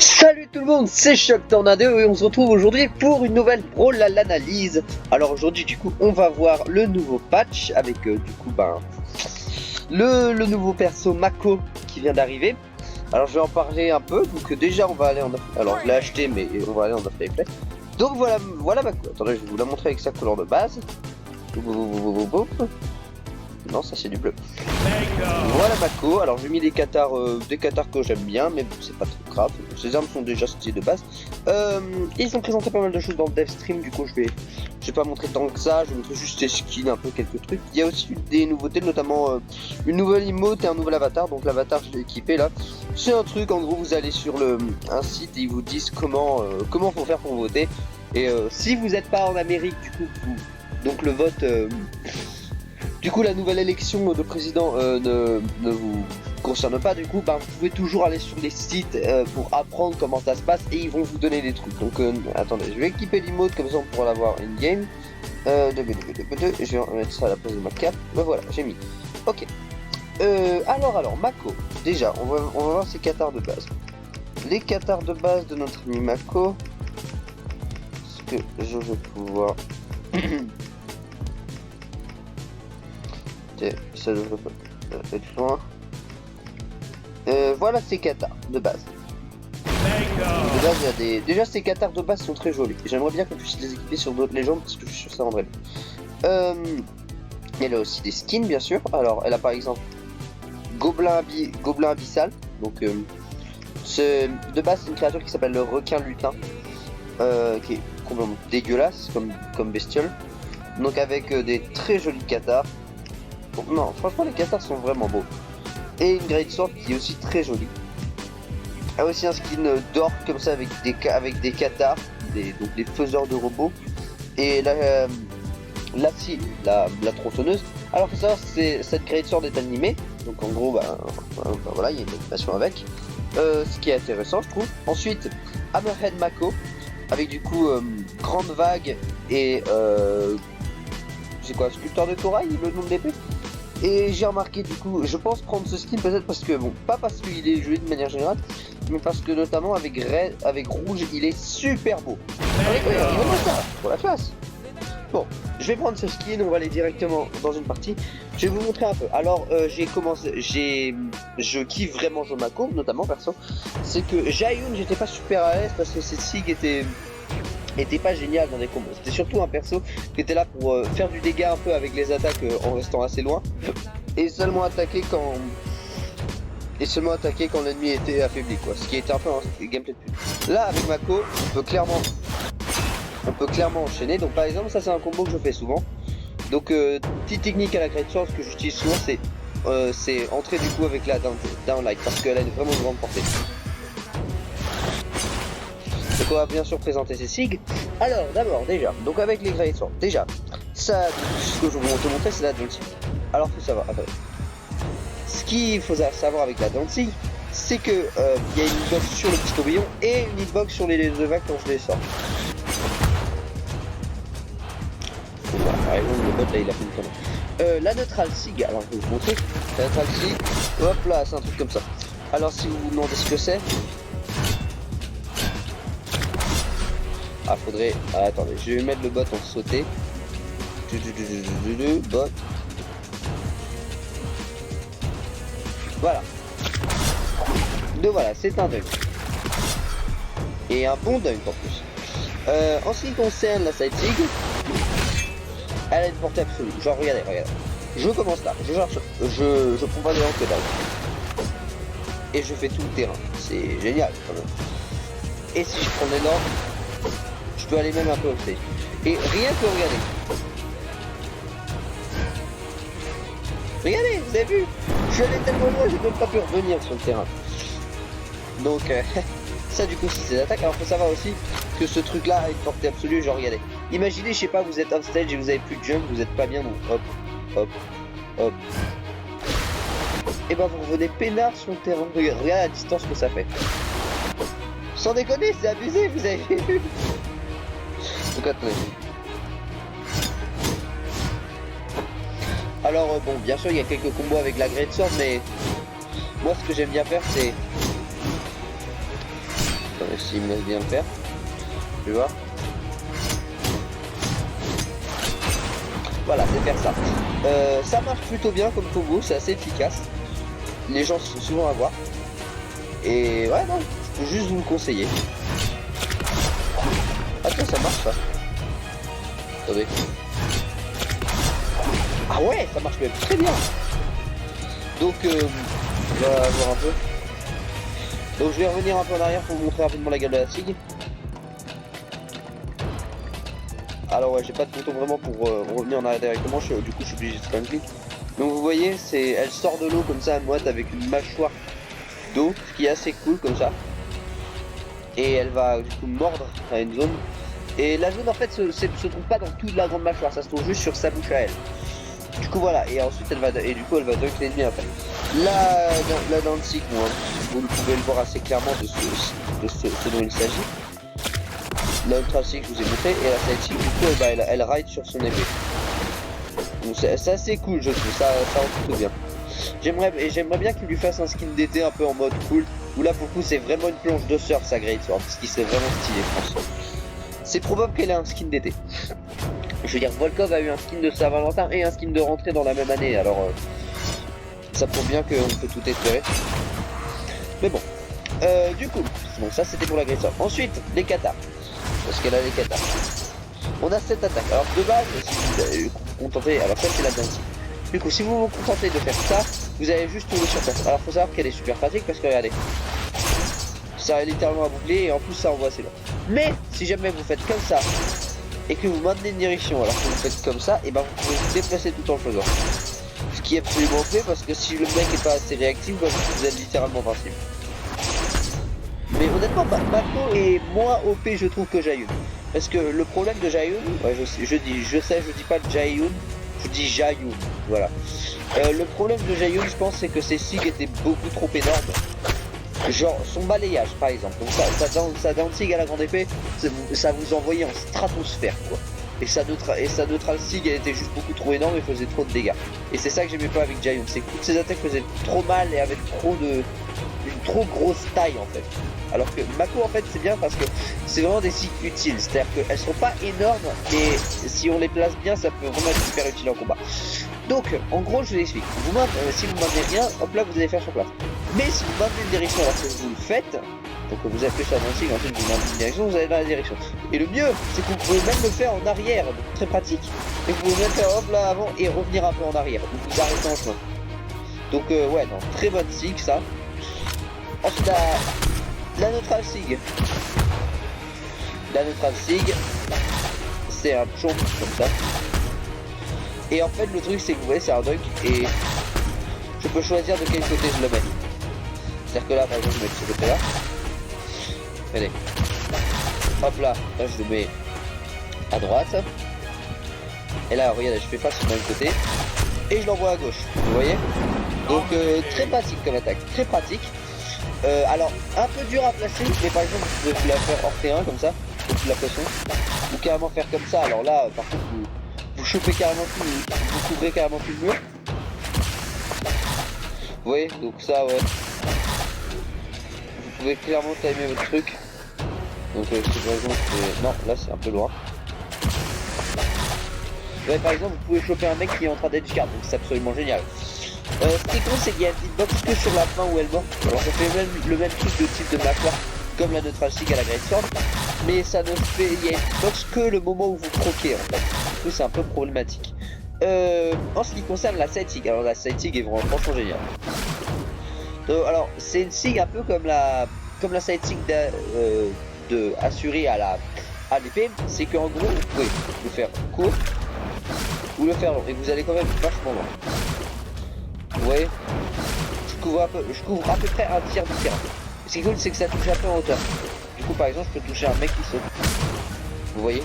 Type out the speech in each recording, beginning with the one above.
Salut tout le monde, c'est Choc Tornado et on se retrouve aujourd'hui pour une nouvelle Brawlhalla analyse. Alors aujourd'hui du coup on va voir le nouveau patch avec le nouveau perso Mako qui vient d'arriver. Alors je vais en parler un peu, donc déjà on va aller en... Alors je l'ai acheté mais on va aller en After Play. Donc voilà Mako, attendez je vais vous la montrer avec sa couleur de base. Non, ça c'est du bleu. Voilà Mako, alors j'ai mis des cathares que j'aime bien, mais bon, c'est pas trop grave. Ces armes sont déjà stylées de base. Ils ont présenté pas mal de choses dans le dev stream, du coup je vais pas montrer tant que ça, je vais montrer juste les skins, un peu quelques trucs. Il y a aussi des nouveautés, notamment une nouvelle emote et un nouvel avatar. Donc l'avatar je l'ai équipé là. C'est un truc, en gros vous allez sur un site et ils vous disent comment faut faire pour voter. Et si vous n'êtes pas en Amérique, du coup donc le vote... Du coup la nouvelle élection de président ne vous concerne pas, du coup vous pouvez toujours aller sur des sites pour apprendre comment ça se passe et ils vont vous donner des trucs. Donc attendez, je vais équiper l'emote comme ça on pourra l'avoir in-game. Je vais mettre ça à la place de ma cape, ben voilà j'ai mis. Ok, alors Mako, déjà on va voir ses cathares de base. Les cathares de base de notre ami Mako. Est-ce que je vais pouvoir... Ça devrait pas être loin. Voilà ces cathares de base. De base, il y a déjà ces cathares de base sont très jolis. J'aimerais bien qu'on puisse les équiper sur d'autres légendes parce que je suis sûr que ça rendrait bien. Elle a aussi des skins bien sûr. Alors elle a par exemple Gobelin Abyssal. Donc de base c'est une créature qui s'appelle le requin lutin. Qui est complètement dégueulasse comme bestiole. Donc avec des très jolis cathares. Non, franchement les cathares sont vraiment beaux. Et une Great Sword qui est aussi très jolie. Elle a aussi un skin d'or comme ça avec des cathares, donc des faiseurs de robots. Et la tronçonneuse. Alors faut savoir cette Great Sword est animée. Donc en gros voilà, il y a une animation avec. Ce qui est intéressant je trouve. Ensuite Hammerhead Mako. Avec du coup Grande Vague et c'est quoi, Sculpteur de Corail, le nom de l'épée. Et j'ai remarqué du coup, je pense prendre ce skin peut-être parce que, bon, pas parce qu'il est joli de manière générale, mais parce que notamment avec rouge, il est super beau. Il va ça, pour la classe. Bon, je vais prendre ce skin, on va aller directement dans une partie. Je vais vous montrer un peu. Alors, je kiffe vraiment Mako, notamment perso. C'est que Jaehyun, j'étais pas super à l'aise parce que cette sig était pas génial dans les combos. C'était surtout un perso qui était là pour faire du dégât un peu avec les attaques en restant assez loin et seulement attaquer quand l'ennemi était affaibli quoi. Ce qui était un peu un gameplay de pute. Là avec Mako, on peut clairement enchaîner. Donc par exemple ça c'est un combo que je fais souvent. Donc petite technique à la Great Sword que j'utilise souvent c'est entrer du coup avec la Downlight parce qu'elle a une vraiment grande portée. Donc on va bien sûr présenter ces SIG. Alors d'abord déjà, donc avec les Great Swords, déjà, ça, ce que je vais te montrer c'est la Dancing. Alors faut savoir, attendez. Ce qu'il faut savoir avec la Dancing, c'est que il y a une hitbox sur le petit tourbillon et une hitbox sur les deux vagues quand je les sors. Voilà, par exemple le bot là il a fait une connerie. La Neutral SIG, alors je vais vous montrer. La Neutral SIG, hop là, c'est un truc comme ça. Alors si vous vous demandez ce que c'est, faudrait... attendez, je vais mettre le bot en sauté. Bot. Voilà. Donc voilà, c'est un dunk. Et un bon dunk en plus. En ce qui concerne la side sig, elle a une portée absolue. Genre regardez. Je commence là, je prends pas de que dalle. Et je fais tout le terrain. C'est génial quand même. Et si je prends l'énorme, je peux aller même un peu au stage. Et rien que regardez, vous avez vu, je suis allé tellement loin, j'ai même pas pu revenir sur le terrain. Donc ça du coup c'est ses attaques. Alors faut savoir aussi que ce truc là a une portée absolue. Genre regardez, imaginez je sais pas, vous êtes off stage et vous avez plus de jump, vous êtes pas bien, donc hop. Et ben vous revenez peinard sur le terrain. Regardez la distance que ça fait. Sans déconner, c'est abusé, vous avez vu. Donc attendez. Alors bon, bien sûr il y a quelques combos avec la Great Sword, mais moi ce que j'aime bien faire c'est Attendez, s'il me laisse bien le faire. Tu vois. Voilà, c'est faire ça. Ça marche plutôt bien comme combo, c'est assez efficace. Les gens se font souvent avoir. Et ouais, non, je peux juste vous le conseiller. Attends, ça marche ça. Attendez. Ah ouais, ça marche même très bien. Donc, on va voir un peu. Donc, je vais revenir un peu en arrière pour vous montrer rapidement la gueule de la SIG. Alors ouais, j'ai pas de bouton vraiment pour revenir en arrière directement, du coup je suis obligé de faire un clic. Donc vous voyez, elle sort de l'eau comme ça à moite avec une mâchoire d'eau, ce qui est assez cool comme ça. Et elle va du coup mordre à une zone. Et la zone en fait se trouve pas dans toute la grande mâchoire, ça se trouve juste sur sa bouche à elle. Du coup voilà, et ensuite elle va dunk l'ennemi après. Là dans le cycle, vous pouvez le voir assez clairement de ce dont il s'agit. L'ultra cycle je vous ai montré, et la side cycle du coup elle ride sur son épée. Donc c'est assez cool, je trouve, ça rend plutôt bien. J'aimerais bien qu'il lui fasse un skin d'été un peu en mode cool, où là pour le coup c'est vraiment une planche de surf sa Great Sword, ce qui serait vraiment stylé François. C'est probable qu'elle ait un skin d'été. Je veux dire, Volkov a eu un skin de Saint-Valentin et un skin de rentrée dans la même année, alors ça prouve bien qu'on peut tout espérer. Mais bon, du coup, donc ça c'était pour la Great Sword. Ensuite, les katas, parce qu'elle a les katas. On a cette attaque. Alors de base, si vous vous contentez, alors ça c'est la dancing. Du coup, si vous vous contentez de faire ça, vous allez juste tourner sur place. Alors faut savoir qu'elle est super pratique parce que regardez, ça a littéralement à boucler et en plus ça envoie assez loin. Mais si jamais vous faites comme ça et que vous maintenez une direction alors que vous faites comme ça, et ben vous pouvez vous déplacer tout en le faisant. Ce qui est absolument fait parce que si le mec est pas assez réactif, ben, vous êtes littéralement invincible. Mais honnêtement, Mako est moins OP je trouve que Jaehyun. Parce que le problème de Jaehyun, ouais, je dis pas Jaehyun, je dis Jaehyun, voilà. Le problème de Jaehyun, je pense, c'est que ses SIG étaient beaucoup trop énormes. Genre son balayage par exemple, donc sa dancing à la grande épée, ça vous envoyait en stratosphère quoi. Et sa neutral SIG elle était juste beaucoup trop énorme et faisait trop de dégâts. Et c'est ça que j'aimais pas avec Jaehyun, c'est que toutes ses attaques faisaient trop mal et avec une trop grosse taille en fait. Alors que Mako en fait c'est bien parce que c'est vraiment des SIG utiles, c'est-à-dire qu'elles sont pas énormes mais si on les place bien ça peut vraiment être super utile en combat. Donc en gros je vous explique, si vous maintenez rien, hop là vous allez faire sur place. Mais si vous maintenez une direction alors que vous le faites, donc vous appuyez sur la dancing, ensuite vous maintenez une direction, vous allez dans la direction. Et le mieux c'est que vous pouvez même le faire en arrière, donc très pratique. Et vous pouvez même faire hop là avant et revenir un peu en arrière, donc vous arrêtez en chemin. Donc ouais non, très bonne SIG ça. Ensuite la neutral SIG. La neutral SIG, c'est un chomp comme ça. Et en fait le truc c'est que vous voyez c'est un dunk et je peux choisir de quel côté je le mets. C'est-à-dire que là par exemple je mets de ce côté là. Allez. Hop là je le mets à droite. Et là regardez je fais pas sur le même côté. Et je l'envoie à gauche. Vous voyez. Donc très pratique comme attaque. Très pratique. Alors un peu dur à placer, mais par exemple vous pouvez la faire hors terrain comme ça, sous la pression. Ou carrément faire comme ça, alors là par contre vous chopez carrément tout, vous couvrez carrément tout le mur. Vous voyez, donc ça ouais. Vous pouvez clairement timer votre truc. Donc si par exemple non là c'est un peu loin. Ouais, par exemple vous pouvez choper un mec qui est en train d'être card, donc c'est absolument génial. Ce qui est con c'est qu'il y a une hitbox que sur la fin où elle mord. Alors ça fait le même truc de type de mâchoire comme la neutral SIG à la Great Sword. Mais ça ne fait, il y a une hitbox que le moment où vous croquez en fait. Du coup c'est un peu problématique. En ce qui concerne la side SIG, alors la side SIG est vraiment franchement géniale. Alors c'est une SIG un peu comme la side SIG de assurée à l'épée. C'est qu'en gros vous pouvez le faire court ou le faire long et vous allez quand même vachement loin. Vous voyez, je couvre à peu près un tiers du terrain. Ce qui est cool c'est que ça touche un peu en hauteur. Du coup par exemple je peux toucher un mec qui saute. Vous voyez.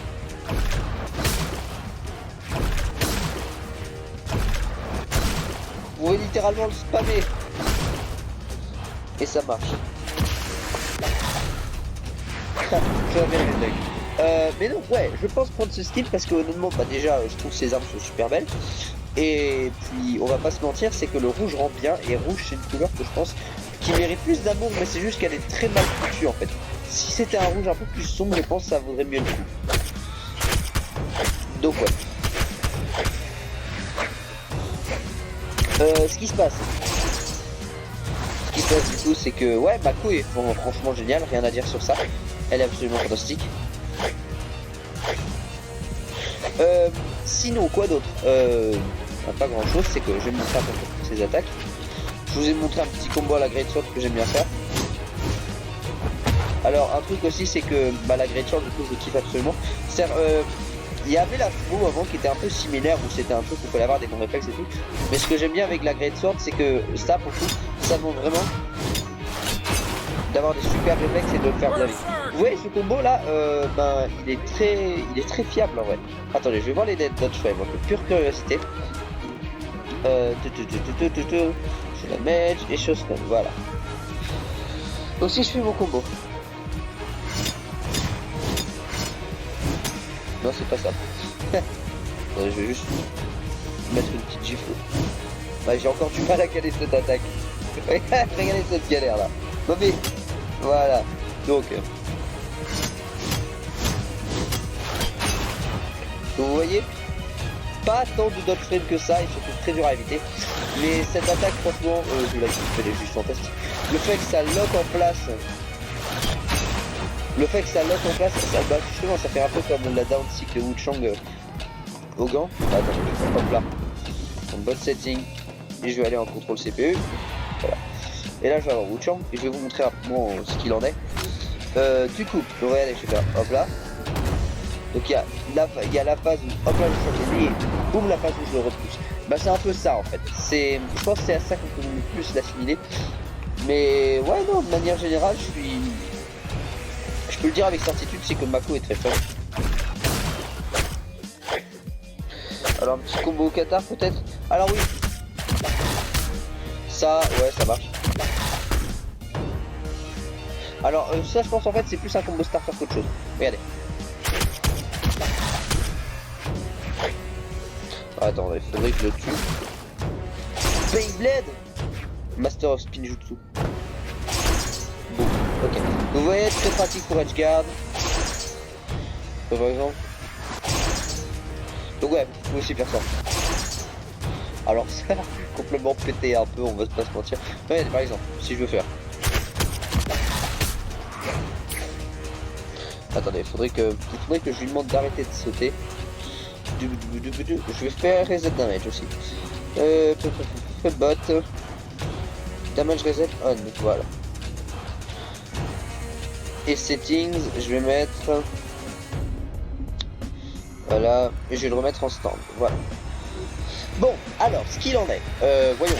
Vous pouvez littéralement le spammer. Et ça marche. Je vais bien le deck. Mais donc ouais, je pense prendre ce style parce que honnêtement bah déjà je trouve ces armes sont super belles. Et puis on va pas se mentir, c'est que le rouge rend bien et rouge c'est une couleur que je pense qui mérite plus d'amour, mais c'est juste qu'elle est très mal foutue en fait. Si c'était un rouge un peu plus sombre, je pense que ça vaudrait mieux le coup. Donc ouais. Ce qui se passe du coup, c'est que ouais, Mako est franchement génial, rien à dire sur ça. Elle est absolument fantastique. Sinon, quoi d'autre? Pas grand chose, c'est que je vais me montrer un peu ses attaques. Je vous ai montré un petit combo à la Great Sword que j'aime bien faire. Alors, un truc aussi, c'est que la Great Sword, du coup, je kiffe absolument. C'est-à-dire, il y avait la Flo avant qui était un peu similaire, où c'était un truc où il fallait avoir des bons réflexes et tout. Mais ce que j'aime bien avec la Great Sword, c'est que ça, pour le coup, ça demande vraiment d'avoir des super réflexes et de le faire bien vite. Vous voyez ce combo là, il est très fiable en vrai. Attendez, je vais voir les dead dodge frame, un peu pure curiosité. Je la mage et chose comme voilà. Donc si je fais mon combo. Non, c'est pas ça. Attendez, je vais juste mettre une petite gifle. J'ai encore du mal à caler cette attaque. Regardez cette galère là. Non mais voilà. Donc vous voyez, pas tant de dodge frame que ça et surtout très dur à éviter. Mais cette attaque franchement, je la kiffe, elle est juste fantastique. Le fait que ça lock en place. Ça, justement ça fait un peu comme la down cycle Wu Chang au gant. Attends, hop là. En bot setting. Et je vais aller en contrôle CPU. Voilà. Et là je vais avoir Wu Chang et je vais vous montrer rapidement ce qu'il en est. Du coup, regardez, je vais faire hop là. Donc il y a la phase où hop là je change les et boum la phase où je le repousse. C'est un peu ça en fait. Je pense que c'est à ça qu'on peut le plus l'assimiler. Mais ouais non, de manière générale je peux le dire avec certitude, c'est que Mako est très fort. Alors un petit combo au Qatar peut-être. Alors oui. Ça, ouais ça marche. Alors ça je pense en fait c'est plus un combo starter qu'autre chose. Regardez. Attends, il faudrait que je le tue. Beyblade Master of Spinjutsu. Bon, ok. Vous voyez, très pratique pour Edgeguard. Par exemple. Donc ouais, vous pouvez aussi faire ça. Alors ça, complètement pété un peu, on va pas se mentir. Regardez, par exemple, si je veux faire. Attendez, il faudrait que je lui demande d'arrêter de sauter. Je vais faire reset damage aussi. Bot. Damage reset on, voilà. Et settings, je vais mettre. Voilà, et je vais le remettre en stand. Voilà. Bon, alors, ce qu'il en est. Voyons.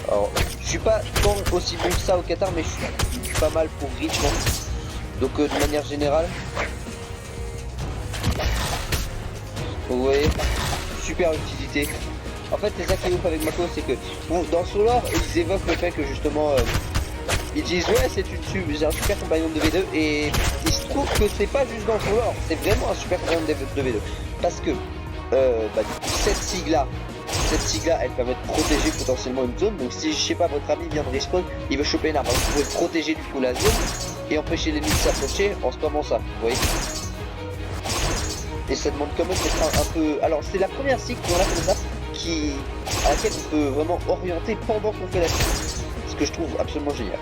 Alors, je suis pas tant aussi bon que ça au Qatar, mais je suis pas mal pour Richmond. Donc de manière générale, vous voyez, super utilité. En fait, c'est ça qui est ouf avec Mako, c'est que bon, dans Solar, ils évoquent le fait que justement, ils disent ouais, j'ai un super compagnon de V2 et il se trouve que c'est pas juste dans Solar, c'est vraiment un super compagnon de V2 parce que cette sigla, elle permet de protéger potentiellement une zone. Donc si je sais pas, votre ami vient de respawn, il veut choper une arme, vous pouvez protéger du coup la zone et empêcher l'ennemi de s'approcher en spammant ça, vous voyez. Et ça demande quand même d'être un peu. Alors c'est la première cycle qu'on a comme ça à laquelle on peut vraiment orienter pendant qu'on fait la cycle. Ce que je trouve absolument génial.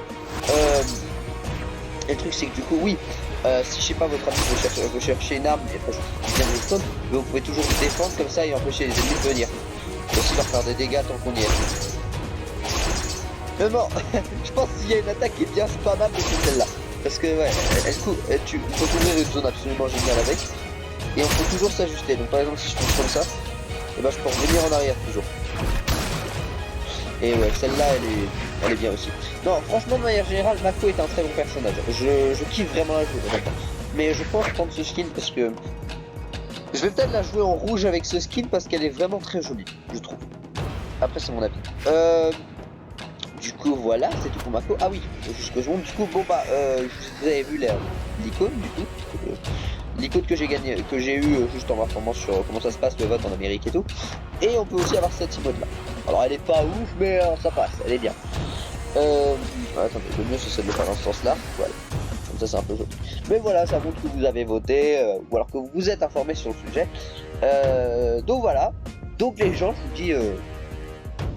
Et le truc c'est que du coup oui, si je sais pas, votre ami veut chercher une arme et parce qu'il vient de respawn, vous pouvez toujours vous défendre comme ça et empêcher les ennemis de venir. Aussi leur faire des dégâts tant qu'on y est. Mais non, je pense qu'il y a une attaque qui est bien spammable, c'est celle-là. Parce que ouais, tu peux couvrir une zone absolument géniale avec. Et on peut toujours s'ajuster. Donc par exemple si je fais comme ça, et je peux revenir en arrière toujours. Et ouais, celle-là elle est bien aussi. Non, franchement de manière générale, Mako est un très bon personnage. Je kiffe vraiment la jouer, honnêtement. Mais je pense prendre ce skin parce que je vais peut-être la jouer en rouge avec ce skin parce qu'elle est vraiment très jolie, je trouve. Après c'est mon avis. Du coup voilà, c'est tout pour Mako. Ah oui, juste que je montre. Du coup bon vous avez vu l'icône du coup. L'icône que j'ai eu juste en m'informant sur comment ça se passe le vote en Amérique et tout. Et on peut aussi avoir cette emote là. Alors elle est pas ouf, mais ça passe, elle est bien. Attendez, le mieux c'est de le faire dans ce sens là. Voilà. Comme ça c'est un peu joli. Mais voilà, ça montre que vous avez voté, ou alors que vous vous êtes informé sur le sujet. Donc voilà. Donc les gens, je vous dis,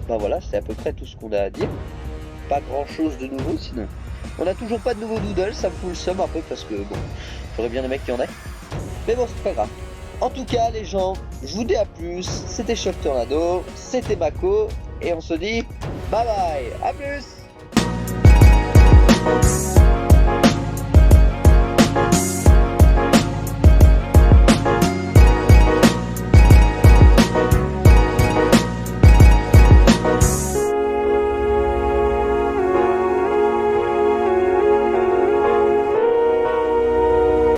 bah voilà, c'est à peu près tout ce qu'on a à dire. Pas grand chose de nouveau sinon. On a toujours pas de nouveaux doodles, ça me fout le seum un peu parce que bon, j'aurais bien aimé qu'il y en ait. Mais bon, c'est pas grave. En tout cas, les gens, je vous dis à plus. C'était Choc Tornado, c'était Mako, et on se dit bye bye, à plus.